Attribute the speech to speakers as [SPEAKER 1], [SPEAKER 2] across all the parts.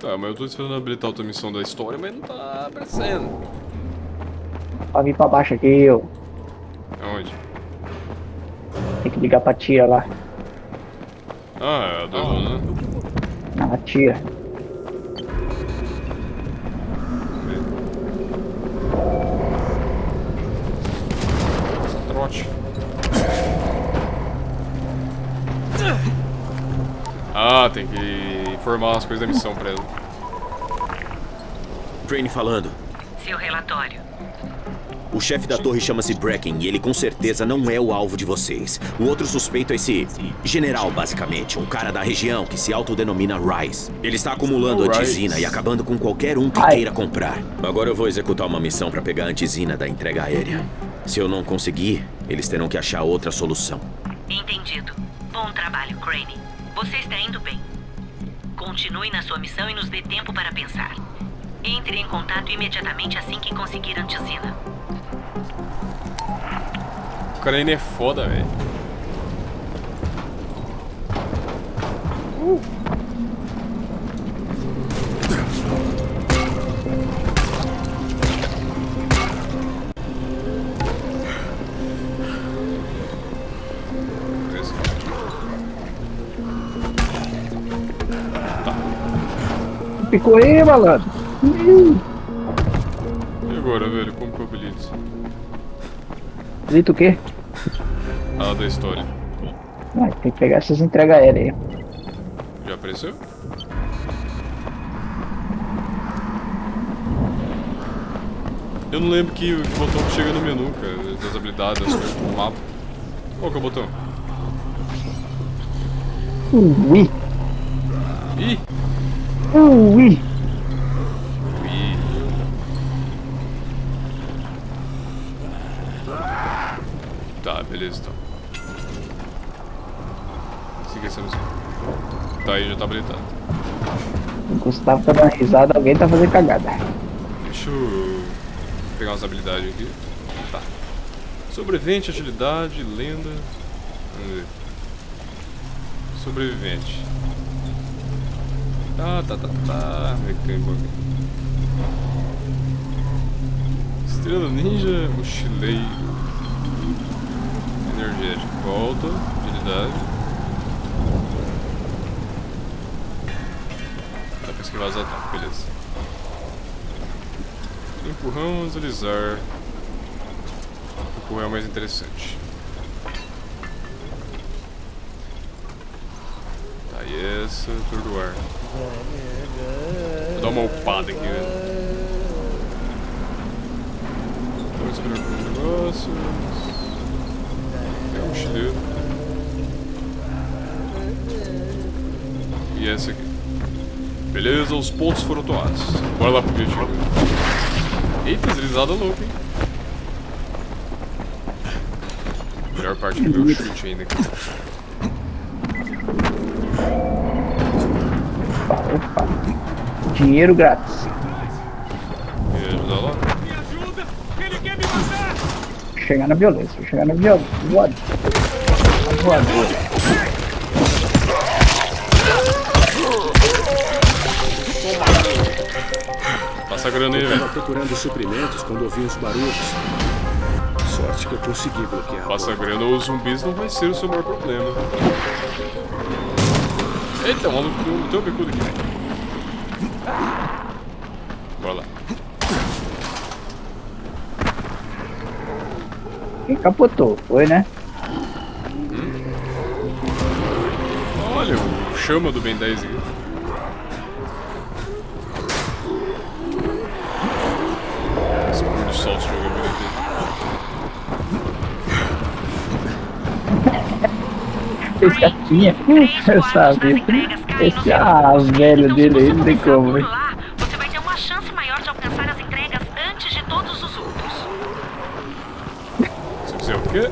[SPEAKER 1] Tá, mas eu tô esperando habilitar outra missão da história, mas não tá aparecendo.
[SPEAKER 2] Pra vir pra baixo aqui, eu
[SPEAKER 1] Aonde?
[SPEAKER 2] tenho que ligar pra tia lá.
[SPEAKER 1] Ah, é a doidona, né?
[SPEAKER 2] A tia.
[SPEAKER 1] Vamos ver. Trote. Ah, tem que informar as coisas da missão pra ela.
[SPEAKER 3] Crane falando.
[SPEAKER 4] Seu relatório.
[SPEAKER 3] O chefe da torre chama-se Bracken e ele com certeza não é o alvo de vocês. O outro suspeito é esse general, basicamente. Um cara da região que se autodenomina Rise. Ele está acumulando antisina e acabando com qualquer um que queira comprar. Agora eu vou executar uma missão para pegar a antisina da entrega aérea. Se eu não conseguir, eles terão que achar outra solução.
[SPEAKER 4] Entendido. Bom trabalho, Crane. Você está indo bem. Continue na sua missão e nos dê tempo para pensar. Entre em contato imediatamente assim que conseguir antisina.
[SPEAKER 1] O cara ainda é foda, velho. Beleza.
[SPEAKER 2] Ficou aí, malandro.
[SPEAKER 1] E agora, velho? Como que eu habilito?
[SPEAKER 2] Grita o quê?
[SPEAKER 1] Ah, da história.
[SPEAKER 2] Ah, tem que pegar essas entregas aéreas aí.
[SPEAKER 1] Já apareceu? Eu não lembro que botão que chega no menu, cara, das habilidades, das coisas do mapa. Qual que é o botão?
[SPEAKER 2] Ui,
[SPEAKER 1] Ih!
[SPEAKER 2] ui.
[SPEAKER 1] Ih! Tá, beleza então. Siga essa missão. Tá aí, já tá habilitado.
[SPEAKER 2] O Gustavo tá dando risada, alguém tá fazendo cagada.
[SPEAKER 1] Deixa eu pegar umas habilidades aqui. Tá. Sobrevivente, agilidade, lenda. Vamos ver. Sobrevivente. Tá. Mecânico aqui. Estrela ninja, mochileiro. Energético. Volta. Agilidade. Dá pra esquivar os ataques, beleza. Empurrão, deslizar. Empurrão é o mais interessante. Tá, e essa, atordoar. Vou dar uma upada aqui, velho. Vamos esperar por um negócio. É um mochileiro. E essa aqui. Beleza, os pontos foram tomados. Bora lá pro objetivo. Eita, deslizada louca, hein? Melhor parte do meu chute ainda aqui.
[SPEAKER 2] Opa. Dinheiro grátis.
[SPEAKER 1] Quer ajudar lá?
[SPEAKER 2] Chegar na violência, chegar na violência. Voadora.
[SPEAKER 1] Passa a grana aí,
[SPEAKER 5] Eu
[SPEAKER 1] velho.
[SPEAKER 5] tava procurando suprimentos quando ouvi os barulhos. Sorte que eu consegui bloquear.
[SPEAKER 1] Passa a grana ou os zumbis não vai ser o seu maior problema. Eita, o maluco tem um bicudo aqui, velho. Bora lá.
[SPEAKER 2] Quem capotou? Foi, né?
[SPEAKER 1] Olha, o chama do Ben 10 aqui. Esse pôr do sol se joga por aqui.
[SPEAKER 2] Esse gatinha. Eu sabia. Esse velho dele aí não tem como, hein?
[SPEAKER 4] Você vai ter uma chance maior de alcançar as entregas antes de todos os outros.
[SPEAKER 1] Se quiser o quê?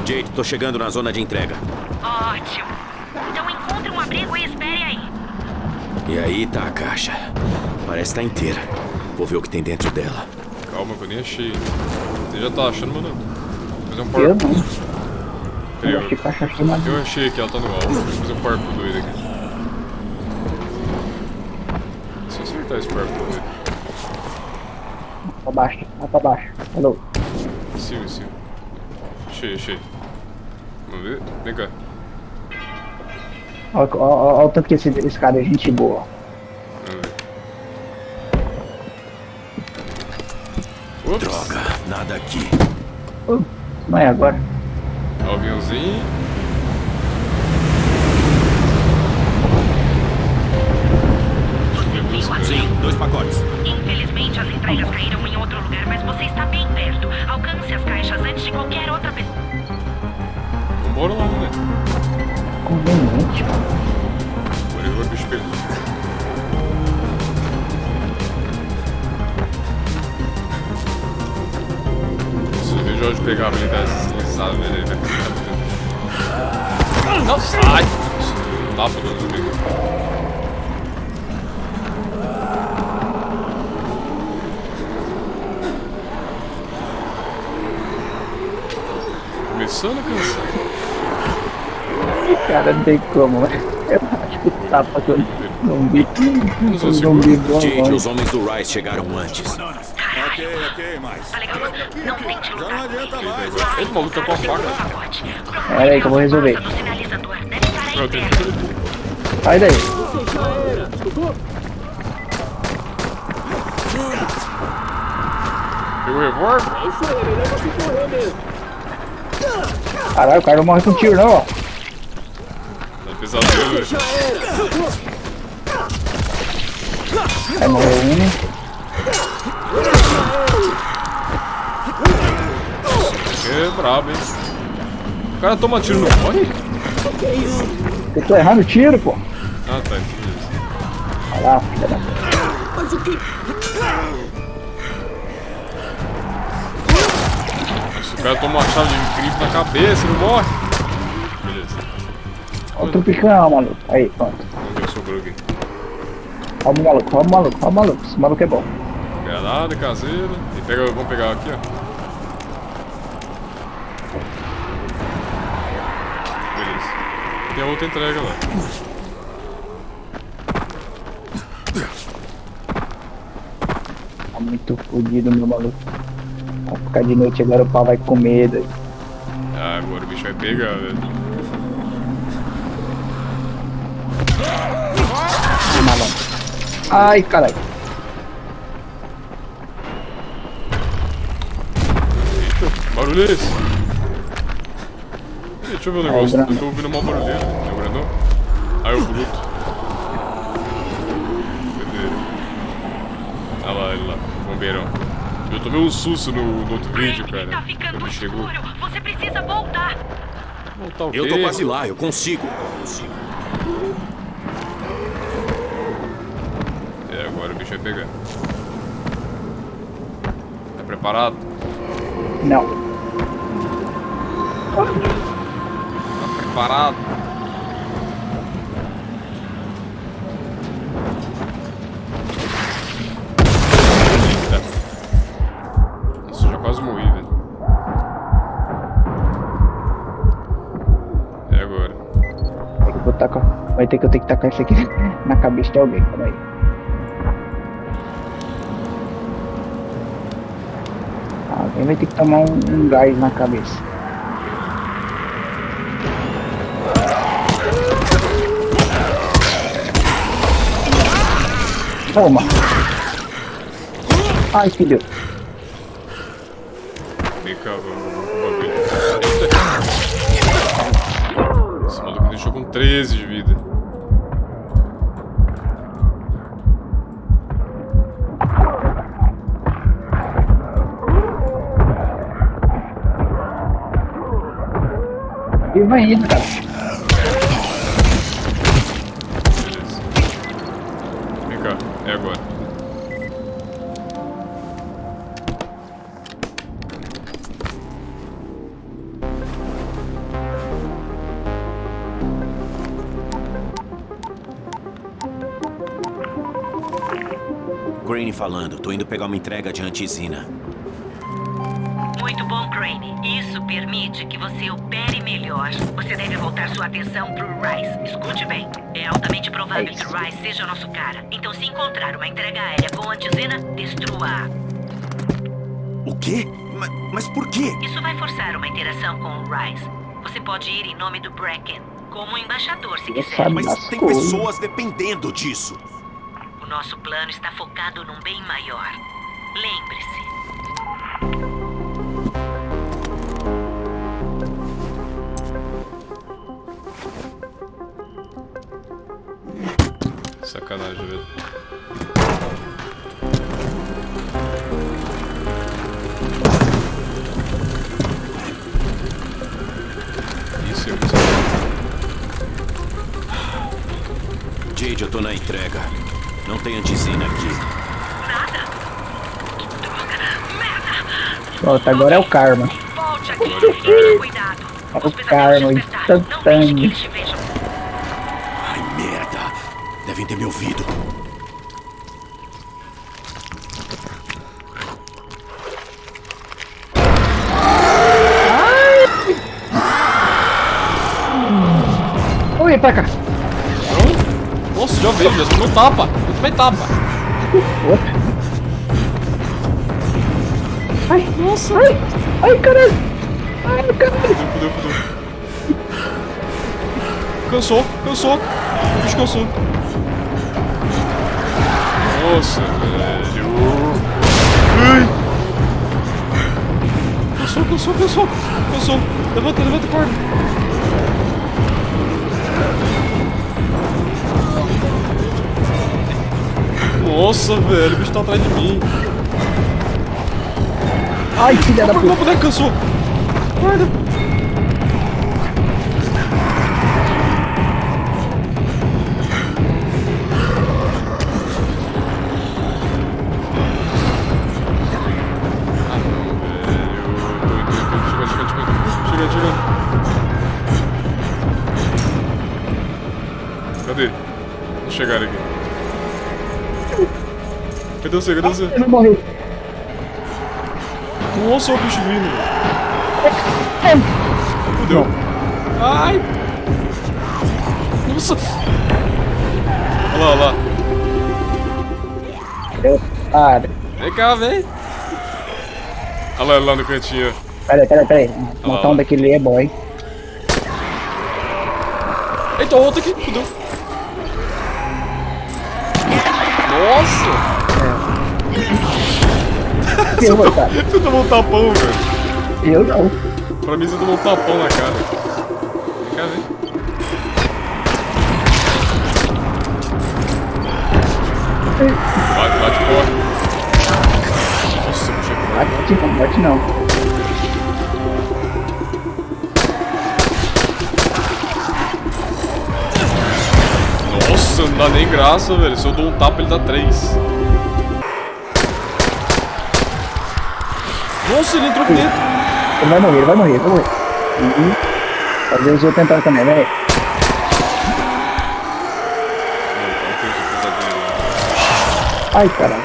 [SPEAKER 3] Jade, tô chegando na zona de entrega.
[SPEAKER 4] Ótimo. Então encontre um abrigo e espere aí.
[SPEAKER 3] E aí tá a caixa. Parece estar inteira. Vou ver o que tem dentro dela.
[SPEAKER 1] Calma que eu nem achei. Você já tá achando, mano? Vou fazer um
[SPEAKER 2] Eu
[SPEAKER 1] parkour.
[SPEAKER 2] não. Eu achei caixa cheia.
[SPEAKER 1] Eu achei que ela tá no alto. Vou fazer um parkour doido aqui. tá esse parkour?
[SPEAKER 2] Pra baixo, vai pra baixo. Falou.
[SPEAKER 1] Em cima, em cima. Cheio, cheio. Vamos ver? Vem cá.
[SPEAKER 2] Olha o tanto que esse cara é gente boa.
[SPEAKER 1] Vamos ver. Ups.
[SPEAKER 3] Droga, nada aqui.
[SPEAKER 2] Não é agora.
[SPEAKER 1] Aviãozinho.
[SPEAKER 3] Sim, 2 pacotes.
[SPEAKER 4] Infelizmente, as entregas caíram em outro lugar, mas você está bem perto. Alcance as caixas antes de qualquer outra pessoa.
[SPEAKER 1] Vambora lá, né?
[SPEAKER 2] Conveniente.
[SPEAKER 1] Agora o bicho pegou. Se eu vejo hoje pegar a habilidade deslizada dele, ele vai ficar. Não sai! Tapa do amigo. Começando a cansar.
[SPEAKER 2] Cara, não tem como, né? Eu acho que o tapa que eu não vi. Eu não vi bom.
[SPEAKER 3] Jade, os homens do Rice chegaram antes.
[SPEAKER 5] Ok, mas...
[SPEAKER 4] Tá legal? Não tente
[SPEAKER 5] Já não
[SPEAKER 4] lutar.
[SPEAKER 5] adianta mais.
[SPEAKER 1] Ele maluco tá com a faca.
[SPEAKER 2] Pera aí que eu vou resolver.
[SPEAKER 4] Do sinalizador deve estar aí
[SPEAKER 1] Pronto,
[SPEAKER 4] perto.
[SPEAKER 1] ele
[SPEAKER 2] Sai daí.
[SPEAKER 1] pegou o revólver.
[SPEAKER 2] Caralho, o cara não morre com tiro, não, ó.
[SPEAKER 1] Tá pesadelo.
[SPEAKER 2] Aí morreu um.
[SPEAKER 1] É brabo, hein? O cara toma tiro no morre?
[SPEAKER 2] Eu tô errando o tiro, pô.
[SPEAKER 1] Ah, tá. Beleza.
[SPEAKER 2] Olha lá, filha da...
[SPEAKER 1] Se o cara toma uma chave de grifo na cabeça, ele morre. Beleza.
[SPEAKER 2] Olha o tropicão, maluco. Aí, pronto.
[SPEAKER 1] Vamos ver o sobrou aqui.
[SPEAKER 2] Olha o maluco, olha o maluco, olha o maluco. Esse maluco é bom.
[SPEAKER 1] Granada caseira. E pega, vamos pegar aqui, ó. Beleza. Tem a outra entrega lá.
[SPEAKER 2] Tá muito fodido, meu maluco. Vai ficar de noite agora, o pau vai comer. Daí.
[SPEAKER 1] Ah, agora o bicho vai pegar, velho.
[SPEAKER 2] Ah, maluco. Ai, caralho.
[SPEAKER 1] Eita, que barulho é esse? Deixa eu ver o negócio.
[SPEAKER 2] grandão.
[SPEAKER 1] Eu tô ouvindo mal barulho. É o grandão? Ah, é o bruto. Cadê ele? Ah lá, ele lá. Bombeirão. Eu tomei um susto no outro vídeo, cara.
[SPEAKER 4] Tá ficando
[SPEAKER 1] Quando chegou.
[SPEAKER 4] escuro. Você precisa voltar.
[SPEAKER 1] Voltar o
[SPEAKER 3] Eu tô
[SPEAKER 1] quê?
[SPEAKER 3] quase lá, eu consigo.
[SPEAKER 1] É, agora o bicho vai pegar. Tá preparado?
[SPEAKER 2] Não.
[SPEAKER 1] Tá preparado? Eita. Nossa, eu já quase morri, velho. É agora.
[SPEAKER 2] Tem que botar com... Vai ter que eu ter que tacar isso aqui na cabeça de alguém. Calma aí. Alguém vai ter que tomar um gás na cabeça. Toma. Ai, filho.
[SPEAKER 1] Vem cá, vamos pro bagulho. Eita. Esse maluco me deixou com 13 de vida.
[SPEAKER 2] E vai indo, cara.
[SPEAKER 1] Beleza. Vem cá, é agora.
[SPEAKER 3] Crane falando, tô indo pegar uma entrega de anti-Zina.
[SPEAKER 4] O Muito bom, Crane. Isso permite que você opere melhor. Você deve voltar sua atenção pro Rice. Escute bem. É altamente provável que o Rice seja o nosso cara. Então, se encontrar uma entrega aérea com antizena, destrua-a.
[SPEAKER 3] O quê? Mas por quê?
[SPEAKER 4] Isso vai forçar uma interação com o Rice. Você pode ir em nome do Bracken, como embaixador, se quiser.
[SPEAKER 2] sabe.
[SPEAKER 3] Mas
[SPEAKER 2] As
[SPEAKER 3] tem
[SPEAKER 2] coisas.
[SPEAKER 3] pessoas dependendo disso.
[SPEAKER 4] O nosso plano está focado num bem maior. Lembre-se.
[SPEAKER 1] Sacanagem, velho. Isso é muito
[SPEAKER 3] Jade, eu tô na entrega. Não tem antizena aqui.
[SPEAKER 4] Nada? Que droga! Merda!
[SPEAKER 2] Pronto, agora é o karma.
[SPEAKER 4] Volte aqui e tenha cuidado.
[SPEAKER 2] É o
[SPEAKER 4] Os pesadelos
[SPEAKER 2] karma
[SPEAKER 4] despertaram. Não deixe que
[SPEAKER 2] instantâneo.
[SPEAKER 4] eles te vejam.
[SPEAKER 3] Ai, merda. Devem ter me ouvido.
[SPEAKER 2] Oi, pra cá.
[SPEAKER 1] Nossa, já veio, já tomou tapa. Eu tomei tapa.
[SPEAKER 2] Outra. Ai, nossa. Ai, caralho. Ai, caralho.
[SPEAKER 1] Fudeu. Cansou. O bicho cansou. Nossa, velho. Ai. Cansou. Levanta a corda. Nossa, velho, o bicho tá atrás de mim.
[SPEAKER 2] Ai, filha da puta.
[SPEAKER 1] Meu boneco cansou. Guarda. Ah, não, velho. Chegando. Cadê? Vou chegar aqui. Cadê você?
[SPEAKER 2] Eu não morri.
[SPEAKER 1] Nossa, o bicho vindo. Fudeu. Ai. Nossa. Olha lá.
[SPEAKER 2] Para.
[SPEAKER 1] Vem cá, vem. Olha lá no cantinho.
[SPEAKER 2] Peraí.
[SPEAKER 1] lá.
[SPEAKER 2] Montar um daquele é bom, hein?
[SPEAKER 1] Eita, outro aqui. Fudeu. Nossa.
[SPEAKER 2] Eu vou estar.
[SPEAKER 1] Você tomou um tapão, velho.
[SPEAKER 2] Eu não.
[SPEAKER 1] Pra mim você tomou um tapão na cara. Vem cá, vem. Bate, corre. Nossa, bicho é forte.
[SPEAKER 2] Bate não.
[SPEAKER 1] Nossa, não dá nem graça, velho. Se eu dou um tapa, ele dá 3. Nossa, ele entrou aqui dentro.
[SPEAKER 2] Ele vai morrer. Fazer os outros tentar também, velho. Ai, caralho.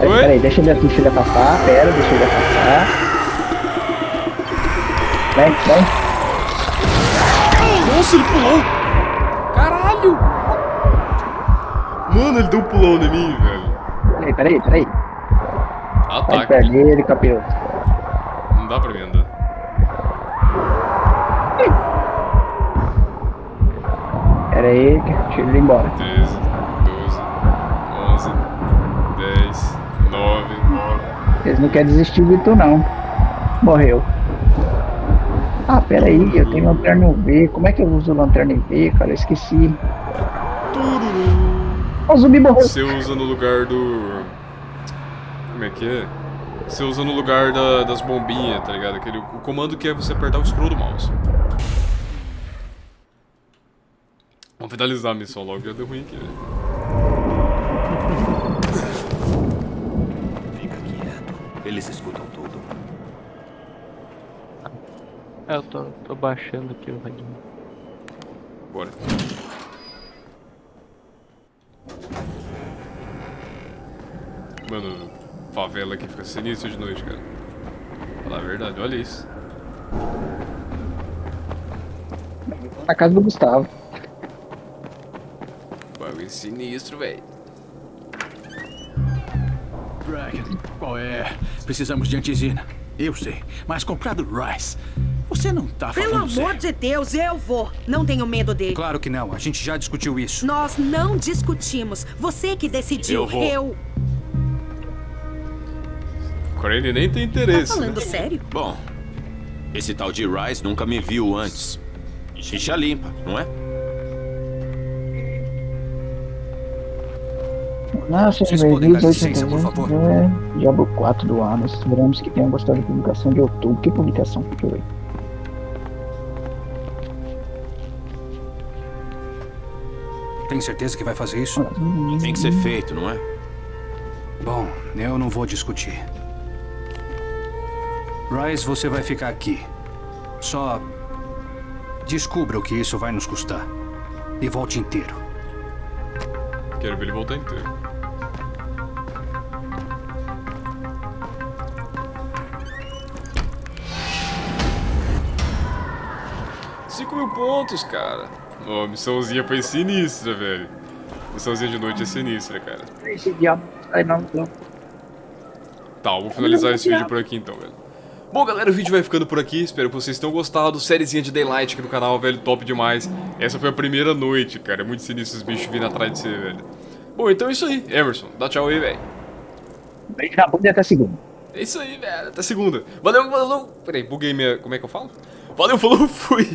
[SPEAKER 1] Oi?
[SPEAKER 2] Peraí, deixa ele afastar. Deixa ele afastar. Vem.
[SPEAKER 1] Nossa, ele pulou. Caralho. Mano, ele deu um pulão em mim, velho.
[SPEAKER 2] Peraí. Vai
[SPEAKER 1] Ataque.
[SPEAKER 2] perto dele, capeu.
[SPEAKER 1] Não dá pra mim andar.
[SPEAKER 2] Peraí, deixa ele ir embora.
[SPEAKER 1] 13, 12, 11, 10, 9.
[SPEAKER 2] Eles não querem desistir de tu, não. Morreu. Ah, peraí, eu tenho lanterna UV. Como é que eu uso lanterna UV, cara? Eu esqueci. Ó, o zumbi morreu.
[SPEAKER 1] Você usa no lugar do... Como é que é? Você usa no lugar das bombinhas, tá ligado? O comando que é você apertar o scroll do mouse. Vamos finalizar a missão logo, já deu ruim aqui, velho.
[SPEAKER 3] Fica quieto. Eles escutam tudo.
[SPEAKER 6] Eu tô baixando aqui o radinho.
[SPEAKER 1] Bora. Mano, favela aqui fica sinistro de noite, cara. Falar a verdade, olha isso.
[SPEAKER 2] Na casa do Gustavo.
[SPEAKER 1] Bagulho sinistro, velho.
[SPEAKER 6] Bracken, qual é? Precisamos de antizina. Eu sei, mas comprar do Rice. Você não tá
[SPEAKER 7] Pelo
[SPEAKER 6] falando
[SPEAKER 7] amor
[SPEAKER 6] sério.
[SPEAKER 7] de Deus, eu vou. Não tenho medo dele.
[SPEAKER 8] Claro que não, a gente já discutiu isso.
[SPEAKER 7] Nós não discutimos. Você que decidiu.
[SPEAKER 3] Eu vou.
[SPEAKER 1] Agora ele nem tem
[SPEAKER 7] Tá
[SPEAKER 1] interesse,
[SPEAKER 7] falando
[SPEAKER 1] né?
[SPEAKER 7] sério?
[SPEAKER 3] Bom, esse tal de Rice nunca me viu antes. Ficha limpa, não é?
[SPEAKER 2] Nossa,
[SPEAKER 8] Vocês podem dar licença, por favor?
[SPEAKER 2] Diablo 4 do ano. Esperamos que tenham gostado da publicação de outubro. Que publicação? Deixa eu ver.
[SPEAKER 8] Tem certeza que vai fazer isso?
[SPEAKER 3] Tem que ser feito, não é?
[SPEAKER 8] Bom, eu não vou discutir. Rice, você vai ficar aqui. Só descubra o que isso vai nos custar. E volte inteiro.
[SPEAKER 1] Quero ver ele voltar inteiro. $5.000 pontos, cara. Ó, missãozinha foi sinistra, velho. Missãozinha de noite é sinistra, cara.
[SPEAKER 2] Esse diabo. Ai, não.
[SPEAKER 1] Tá, eu vou finalizar esse vídeo por aqui então, velho. Bom, galera, o vídeo vai ficando por aqui. Espero que vocês tenham gostado. Sériezinha de Daylight aqui no canal, velho. Top demais. Essa foi a primeira noite, cara. É muito sinistro esses bichos vindo atrás de você, velho. Bom, então é isso aí. Emerson, dá tchau aí, velho.
[SPEAKER 2] Beijo na bunda e até segunda.
[SPEAKER 1] É isso aí, velho. Até segunda. Valeu, valeu. Peraí, buguei minha... Como é que eu falo? Valeu, falou, fui.